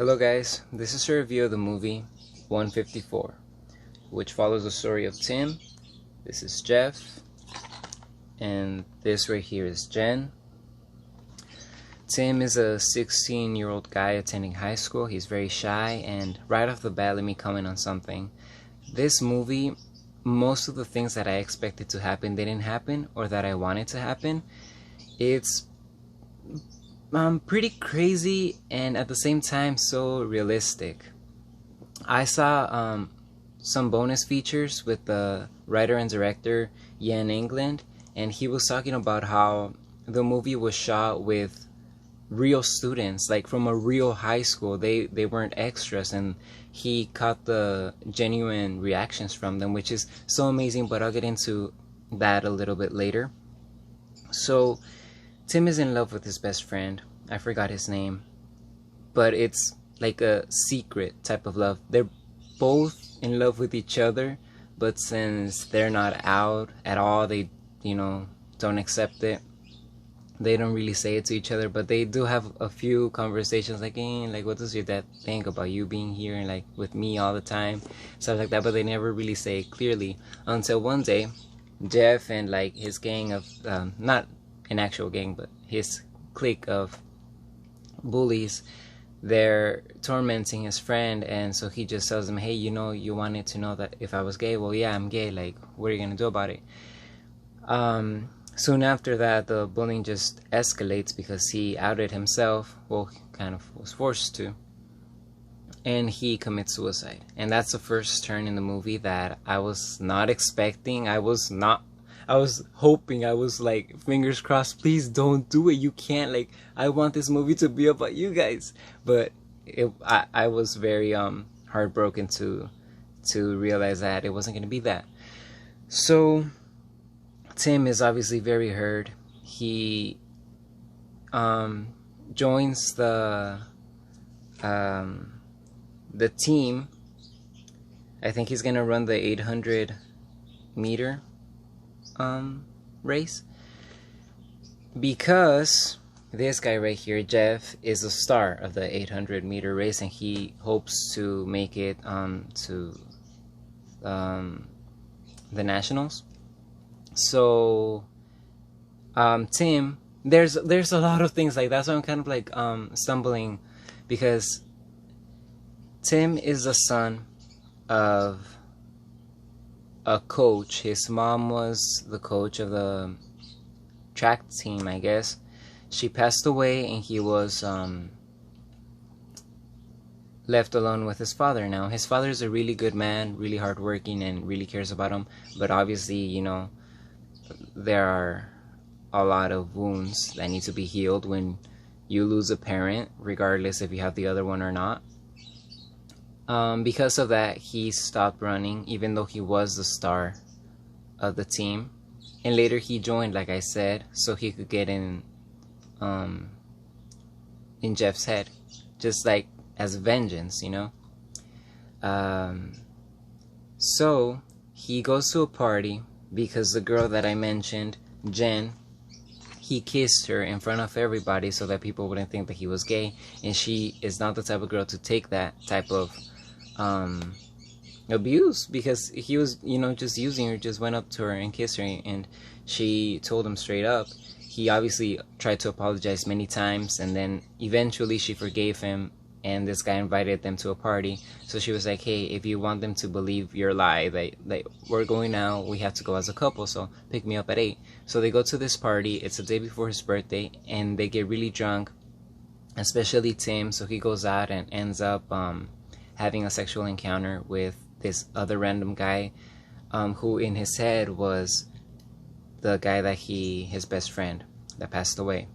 Hello guys, this is a review of the movie 154, which follows the story of Tim. This is Jeff, and this right here is Jen. Tim is a 16-year-old guy attending high school. He's very shy, and right off the bat, let me comment on something. This movie, most of the things that I expected to happen didn't happen, or that I wanted to happen. It's pretty crazy and at the same time so realistic. I saw some bonus features with the writer and director Ian England, and he was talking about how the movie was shot with real students, like from a real high school. They weren't extras, and he caught the genuine reactions from them, which is so amazing, but I'll get into that a little bit later. So Tim is in love with his best friend. I forgot his name, but it's like a secret type of love. They're both in love with each other, but since they're not out at all, they, don't accept it. They don't really say it to each other, but they do have a few conversations like, what does your dad think about you being here and like with me all the time, stuff like that. But they never really say it clearly until one day, Jeff and like his gang of not an actual gang, but his clique of bullies, they're tormenting his friend, and so he just tells them, hey, you wanted to know that if I was gay. Well, yeah, I'm gay. Like, what are you gonna do about it? Soon after that, the bullying just escalates because he outed himself. Well, he kind of was forced to, and he commits suicide. And that's the first turn in the movie that I was not expecting. I was hoping, I was like, fingers crossed, please don't do it. You can't, like, I want this movie to be about you guys. But I was very heartbroken to realize that it wasn't going to be that. So Tim is obviously very hurt. He joins the team. I think he's going to run the 800 meter race, because this guy right here, Jeff, is a star of the 800 meter race, and he hopes to make it to the nationals. So Tim, there's a lot of things like that, so I'm kind of like stumbling, because Tim is the son of a coach. His mom was the coach of the track team, I guess. She passed away, and he was left alone with his father. Now, his father is a really good man, really hardworking, and really cares about him. But obviously, there are a lot of wounds that need to be healed when you lose a parent, regardless if you have the other one or not. Because of that, he stopped running, even though he was the star of the team. And later he joined, like I said, so he could get in Jeff's head, just like as vengeance, So he goes to a party because the girl that I mentioned, Jen, he kissed her in front of everybody so that people wouldn't think that he was gay, and she is not the type of girl to take that type of abuse, because he was just using her. Just went up to her and kissed her, and she told him straight up. He obviously tried to apologize many times, and then eventually she forgave him, and this guy invited them to a party. So she was like, hey, if you want them to believe your lie that we're going out, we have to go as a couple, so pick me up at 8. So they go to this party. It's the day before his birthday, and they get really drunk, especially Tim. So he goes out and ends up having a sexual encounter with this other random guy, who in his head was the guy that his best friend that passed away.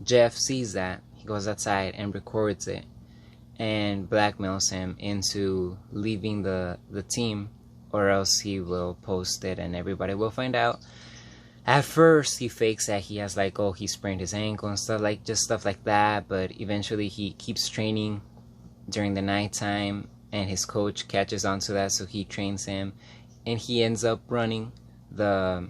Jeff sees that. He goes outside and records it and blackmails him into leaving the team, or else he will post it and everybody will find out. At first he fakes that he has he sprained his ankle and stuff like that, but eventually he keeps training during the nighttime, and his coach catches on to that, so he trains him, and he ends up running the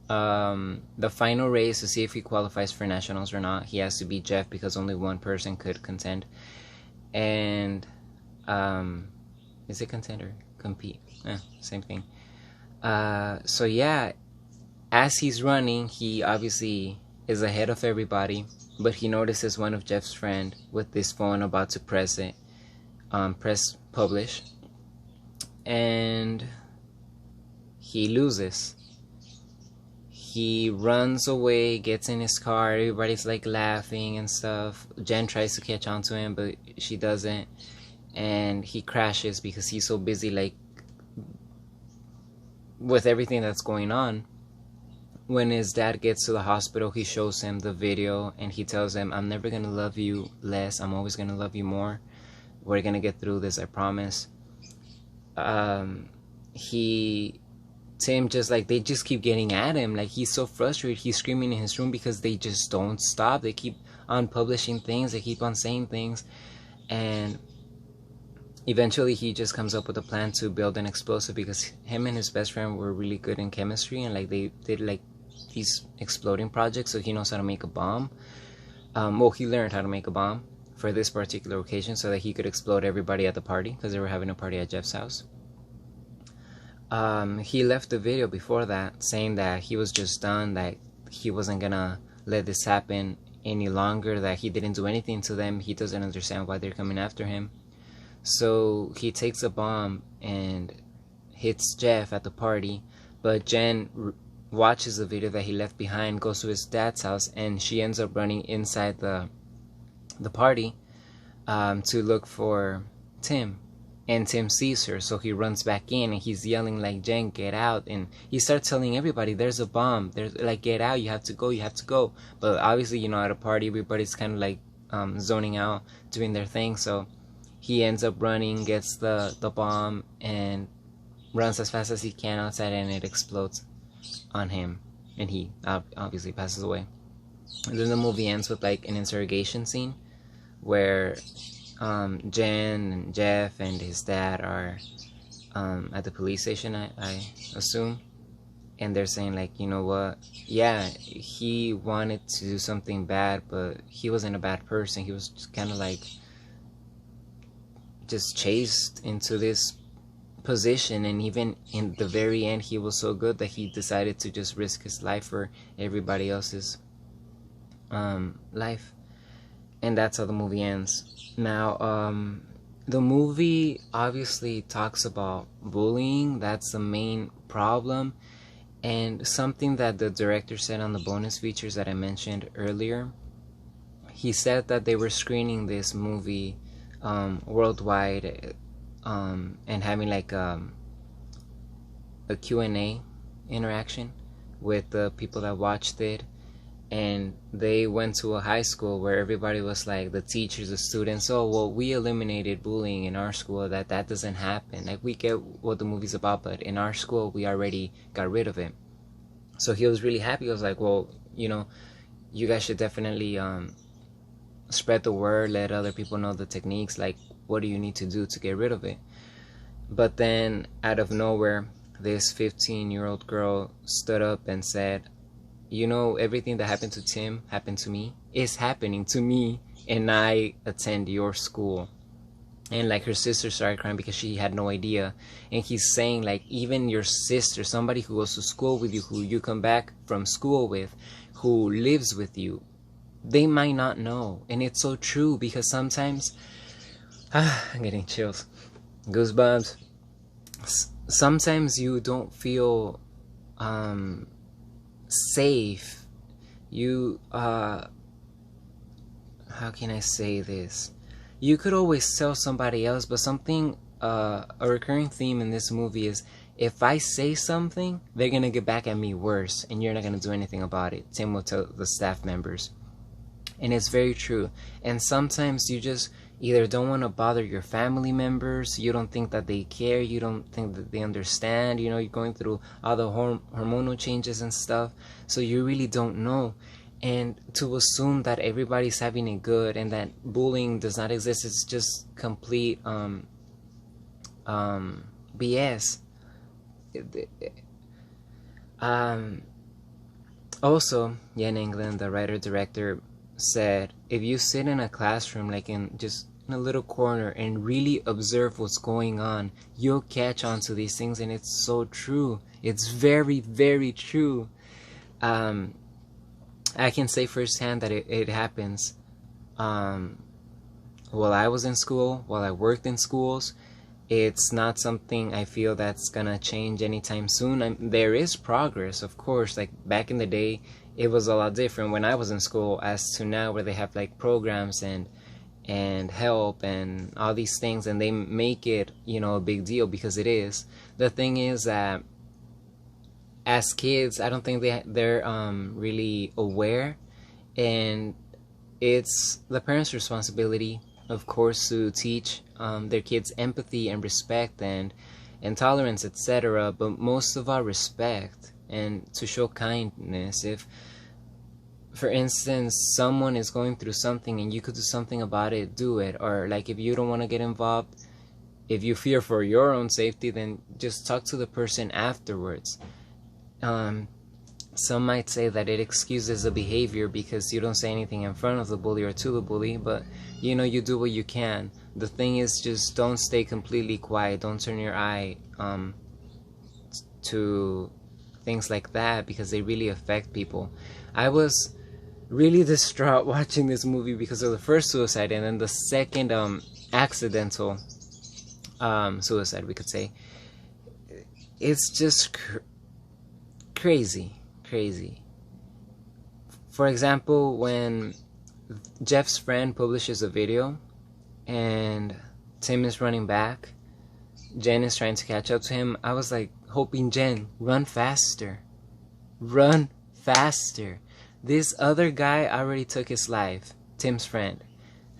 the final race to see if he qualifies for nationals or not, he has to beat Jeff because only one person could contend. And is it contend or compete? Same thing. So yeah, as he's running, he obviously is ahead of everybody, but he notices one of Jeff's friend with this phone about to press publish, and he loses. He runs away, gets in his car, everybody's like laughing and stuff. Jen tries to catch on to him, but she doesn't, and he crashes because he's so busy like with everything that's going on. When his dad gets to the hospital, he shows him the video and he tells him, I'm never gonna love you less, I'm always gonna love you more. We're gonna get through this, I promise. Tim just like, they just keep getting at him. Like, he's so frustrated, he's screaming in his room because they just don't stop. They keep on publishing things, they keep on saying things, and eventually he just comes up with a plan to build an explosive because him and his best friend were really good in chemistry, and like they did like these exploding projects, so he knows how to make a bomb. Well, he learned how to make a bomb for this particular occasion so that he could explode everybody at the party, because they were having a party at Jeff's house. He left the video before that saying that he was just done, that he wasn't gonna let this happen any longer, that he didn't do anything to them, he doesn't understand why they're coming after him. So he takes a bomb and hits Jeff at the party, but Jen watches the video that he left behind, goes to his dad's house, and she ends up running inside the party to look for Tim. And Tim sees her, so he runs back in and he's yelling like, Jen, get out. And he starts telling everybody, there's a bomb, there's like, get out, you have to go. But obviously, you know, at a party everybody's kind of like zoning out, doing their thing. So he ends up running, gets the bomb, and runs as fast as he can outside, and it explodes on him, and he obviously passes away. And then the movie ends with like an interrogation scene where Jen and Jeff and his dad are at the police station, I assume, and they're saying like, you know what, yeah, he wanted to do something bad, but he wasn't a bad person, he was just kind of like just chased into this position, and even in the very end he was so good that he decided to just risk his life for everybody else's life. And that's how the movie ends. Now the movie obviously talks about bullying, that's the main problem, and something that the director said on the bonus features that I mentioned earlier. He said that they were screening this movie worldwide, and having like a Q&A interaction with the people that watched it, and they went to a high school where everybody was like, the teachers, the students, oh well, we eliminated bullying in our school, that doesn't happen, like we get what the movie's about, but in our school we already got rid of it. So he was really happy. He was like, well, you know, you guys should definitely spread the word, let other people know the techniques, like what do you need to do to get rid of it. But then out of nowhere, this 15-year-old girl stood up and said, you know, everything that happened to Tim happened to me, is happening to me, and I attend your school. And like her sister started crying because she had no idea. And he's saying like, even your sister, somebody who goes to school with you, who you come back from school with, who lives with you, they might not know. And it's so true, because sometimes I'm getting chills, goosebumps. Sometimes you don't feel safe. You how can I say this? You could always tell somebody else, but something a recurring theme in this movie is, if I say something, they're gonna get back at me worse, and you're not gonna do anything about it. Tim will tell the staff members, and it's very true. And sometimes you just either don't want to bother your family members, you don't think that they care, you don't think that they understand, you know, you're going through all the hormonal changes and stuff, so you really don't know. And to assume that everybody's having it good and that bullying does not exist, it's just complete BS. Also, in England, the writer-director said, if you sit in a classroom, like in just in a little corner, and really observe what's going on, you'll catch on to these things. And it's so true. It's very, very true. I can say firsthand that it happens. While I was in school, while I worked in schools, it's not something I feel that's gonna change anytime soon. There is progress, of course. Like back in the day, it was a lot different when I was in school as to now, where they have like programs and help and all these things, and they make it, you know, a big deal, because it is. The thing is that as kids, I don't think they're really aware, and it's the parents' responsibility, of course, to teach their kids empathy and respect and tolerance, etc. But most of all, respect, and to show kindness. If, for instance, someone is going through something and you could do something about it, do it. Or like, if you don't want to get involved, if you fear for your own safety, then just talk to the person afterwards. Some might say that it excuses the behavior because you don't say anything in front of the bully or to the bully, but you know, you do what you can. The thing is, just don't stay completely quiet. Don't turn your eye to things like that, because they really affect people. I was really distraught watching this movie because of the first suicide, and then the second accidental suicide, we could say. It's just crazy. For example, when Jeff's friend publishes a video and Tim is running back, Jen is trying to catch up to him, I was like hoping, Jen, run faster. Run faster. This other guy already took his life, Tim's friend.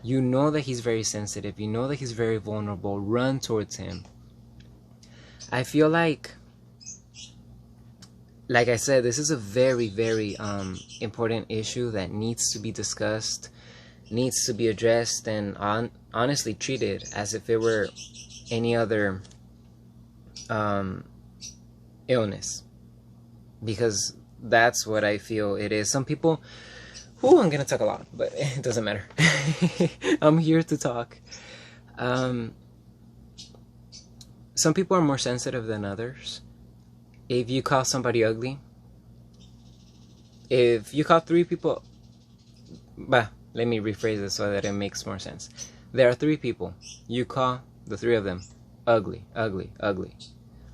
You know that he's very sensitive. You know that he's very vulnerable. Run towards him. I feel like I said, this is a very, very important issue that needs to be discussed, needs to be addressed, and honestly treated as if it were any other illness. Because that's what I feel it is. Some people... I'm gonna talk a lot, but it doesn't matter. I'm here to talk. Some people are more sensitive than others. If you call somebody ugly, if you call 3 people... let me rephrase it so that it makes more sense. There are 3 people. You call the 3 of them ugly, ugly, ugly.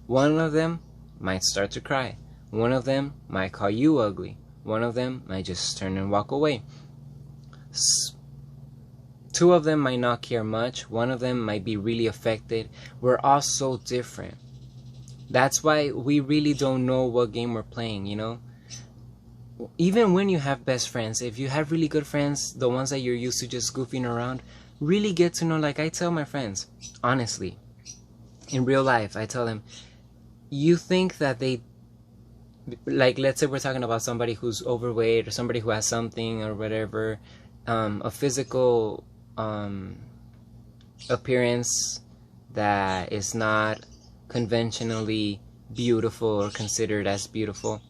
One of them might start to cry. One of them might call you ugly. One of them might just turn and walk away. 2 of them might not care much. One of them might be really affected. We're all so different. That's why we really don't know what game we're playing, you know? Even when you have best friends, if you have really good friends, the ones that you're used to just goofing around, really get to know. Like I tell my friends, honestly, in real life, I tell them, you think that they... Like, let's say we're talking about somebody who's overweight or somebody who has something or whatever, a physical appearance that is not conventionally beautiful or considered as beautiful.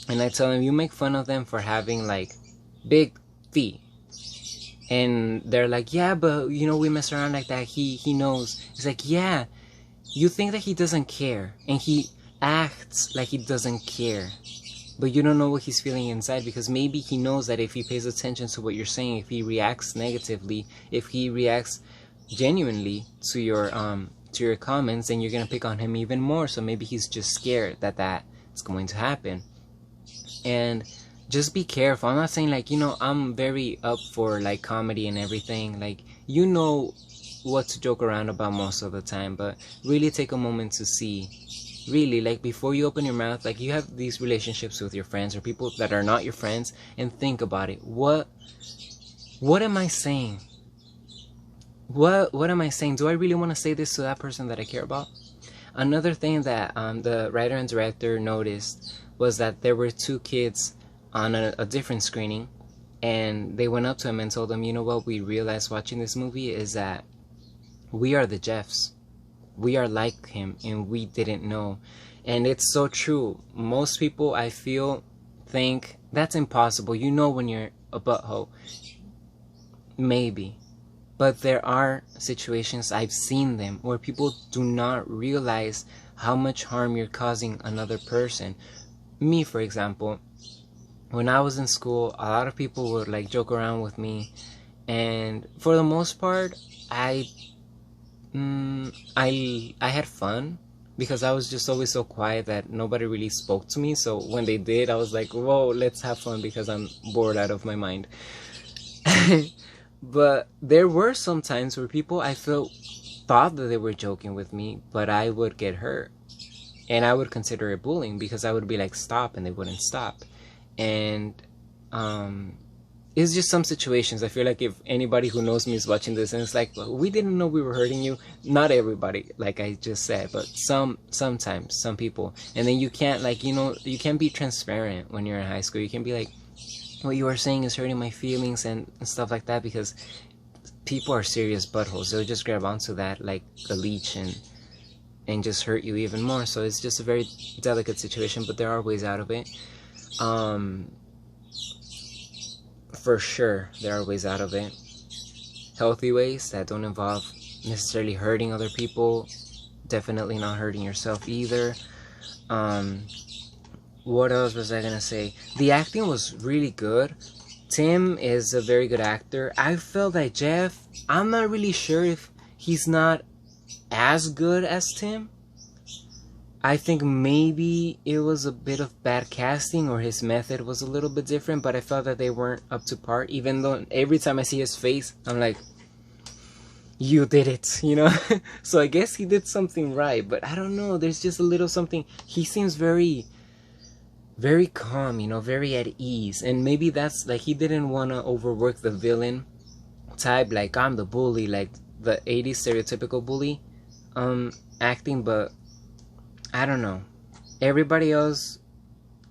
And I tell them, you make fun of them for having like big feet. And they're like, yeah, but you know, we mess around like that. He knows. It's like, yeah, you think that he doesn't care. And he acts like he doesn't care, but you don't know what he's feeling inside, because maybe he knows that if he pays attention to what you're saying, if he reacts negatively, if he reacts genuinely to your comments, then you're gonna pick on him even more. So maybe he's just scared that that's going to happen. And just be careful. I'm not saying, like, you know, I'm very up for like comedy and everything, like, you know what to joke around about most of the time, but really take a moment to see, really, like, before you open your mouth, like, you have these relationships with your friends or people that are not your friends, and think about it. What am I saying? What am I saying? Do I really want to say this to that person that I care about? Another thing that the writer and director noticed was that there were 2 kids on a different screening, and they went up to him and told him, you know what we realized watching this movie is that we are the Jeffs. We are like him, and we didn't know. And it's so true. Most people, I feel, think that's impossible. You know when you're a butthole. Maybe. But there are situations, I've seen them, where people do not realize how much harm you're causing another person. Me, for example, when I was in school, a lot of people would like joke around with me, and for the most part, I had fun, because I was just always so quiet that nobody really spoke to me. So when they did, I was like, whoa, let's have fun, because I'm bored out of my mind. But there were some times where people I thought that they were joking with me, but I would get hurt. And I would consider it bullying, because I would be like, stop, and they wouldn't stop. And it's just some situations. I feel like if anybody who knows me is watching this and it's like, well, we didn't know we were hurting you. Not everybody, like I just said, but sometimes some people. And then you can't, like, you can't be transparent when you're in high school. You can be like, what you are saying is hurting my feelings and stuff like that, because people are serious buttholes. They'll just grab onto that like a leech and just hurt you even more. So it's just a very delicate situation, but there are ways out of it. For sure, there are ways out of it. Healthy ways that don't involve necessarily hurting other people. Definitely not hurting yourself either. What else was I gonna say? The acting was really good. Tim is a very good actor. I felt like Jeff, I'm not really sure if he's not as good as Tim. I think maybe it was a bit of bad casting, or his method was a little bit different, but I felt that they weren't up to par, even though every time I see his face, I'm like, you did it, So I guess he did something right, but I don't know, there's just a little something. He seems very calm, very at ease, and maybe that's like he didn't want to overwork the villain type, like I'm the bully, like the 80s stereotypical bully acting, but I don't know, everybody else,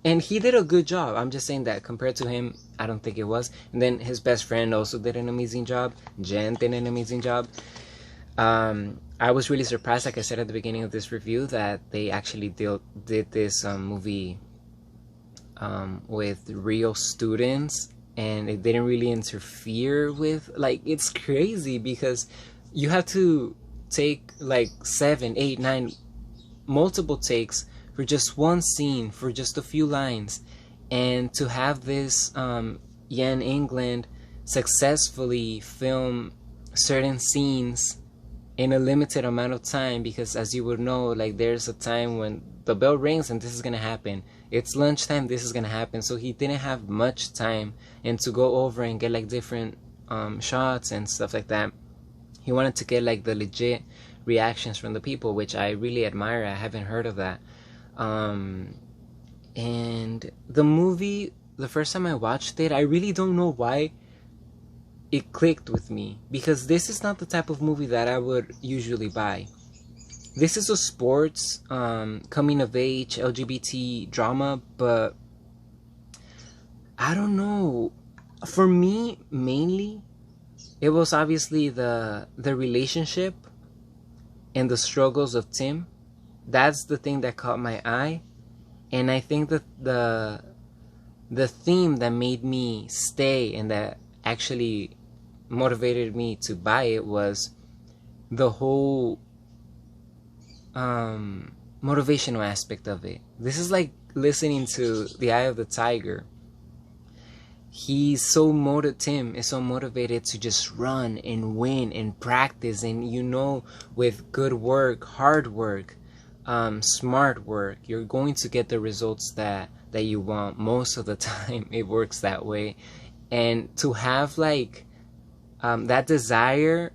and he did a good job. I'm just saying that compared to him, I don't think it was. And then his best friend also did an amazing job. Jen did an amazing job. I was really surprised, like I said at the beginning of this review, that they actually did this movie with real students, and it didn't really interfere with, like, it's crazy because you have to take like 7, 8, 9 multiple takes for just one scene, for just a few lines, and to have this Jan England successfully film certain scenes in a limited amount of time, because as you would know, like, there's a time when the bell rings and this is gonna happen, it's lunchtime, this is gonna happen. So he didn't have much time, and to go over and get like different shots and stuff like that, he wanted to get like the legit reactions from the people, which I really admire. I haven't heard of that. And the movie, the first time I watched it, I really don't know why it clicked with me, because this is not the type of movie that I would usually buy. This is a sports coming of age LGBT drama, but I don't know, for me mainly it was obviously the relationship and the struggles of Tim. That's the thing that caught my eye, and I think that the theme that made me stay and that actually motivated me to buy it was the whole motivational aspect of it. This is like listening to The Eye of the Tiger. Tim is so motivated to just run and win and practice, and with good work, hard work, smart work, you're going to get the results that you want. Most of the time it works that way. And to have like that desire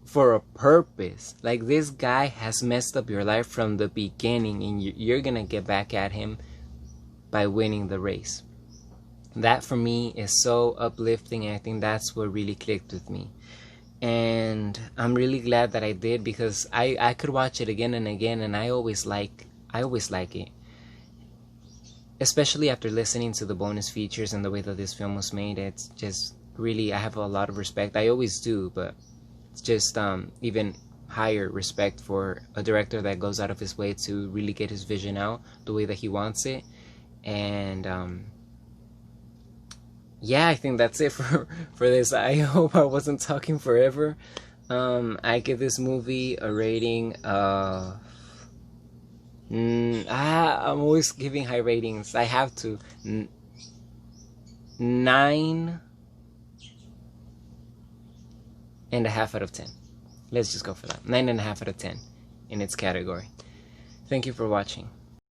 for a purpose, like this guy has messed up your life from the beginning, and you're gonna get back at him by winning the race. That for me is so uplifting, and I think that's what really clicked with me. And I'm really glad that I did, because I could watch it again and again, and I always like it, especially after listening to the bonus features and the way that this film was made. It's just really, I have a lot of respect. I always do, but it's just even higher respect for a director that goes out of his way to really get his vision out the way that he wants it. And yeah, I think that's it for this. I hope I wasn't talking forever. I give this movie a rating of I'm always giving high ratings. I have to 9.5 out of 10. Let's just go for that. 9.5 out of 10 in its category. Thank you for watching.